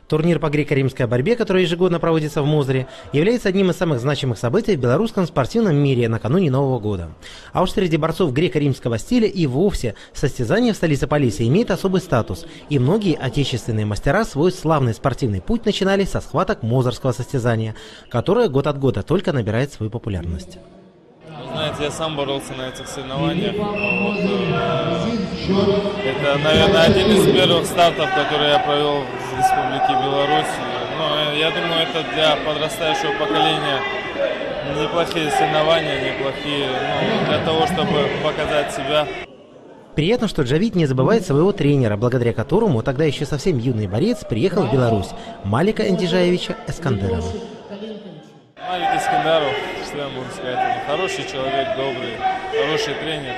Турнир по греко-римской борьбе, который ежегодно проводится в Мозыре, является одним из самых значимых событий в белорусском спортивном мире накануне Нового года. А уж среди борцов греко-римского стиля и вовсе состязание в столице Полиса имеет особый статус, и многие отечественные мастера свой славный спортивный путь начинали со схваток мозырского состязания, которое год от года только набирает свою популярность. Знаете, я сам боролся на этих соревнованиях. Это, наверное, один из первых стартов, которые я провел в Республике Беларусь. Но я думаю, это для подрастающего поколения неплохие соревнования, неплохие, для того, чтобы показать себя. Приятно, что Джавид не забывает своего тренера, благодаря которому тогда еще совсем юный борец приехал в Беларусь – Малика Эндижаевича Эскандерова. Малик Эскандеров, что я могу сказать, он хороший человек, добрый, хороший тренер.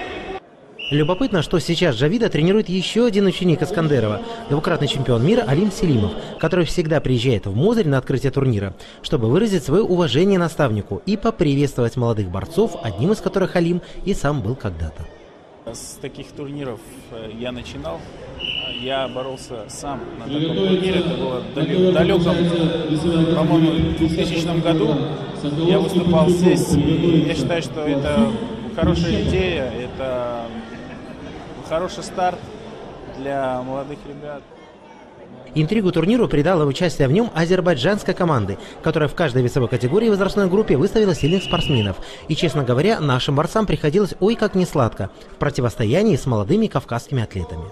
Любопытно, что сейчас Джавида тренирует еще один ученик Эскандерова, двукратный чемпион мира Алим Селимов, который всегда приезжает в Мозырь на открытие турнира, чтобы выразить свое уважение наставнику и поприветствовать молодых борцов, одним из которых Алим и сам был когда-то. С таких турниров я начинал. Я боролся сам на таком турнире. Это было в далеком, по-моему, 2000 году. Я выступал здесь. И я считаю, что это хорошая идея, это хороший старт для молодых ребят. Интригу турниру придало участие в нем азербайджанской команды, которая в каждой весовой категории возрастной группе выставила сильных спортсменов. И, честно говоря, нашим борцам приходилось ой как несладко в противостоянии с молодыми кавказскими атлетами.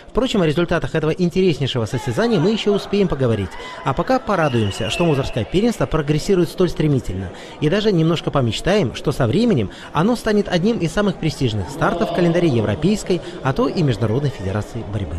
Впрочем, о результатах этого интереснейшего состязания мы еще успеем поговорить. А пока порадуемся, что мозырское первенство прогрессирует столь стремительно. И даже немножко помечтаем, что со временем оно станет одним из самых престижных стартов в календаре Европейской, а то и Международной федерации борьбы.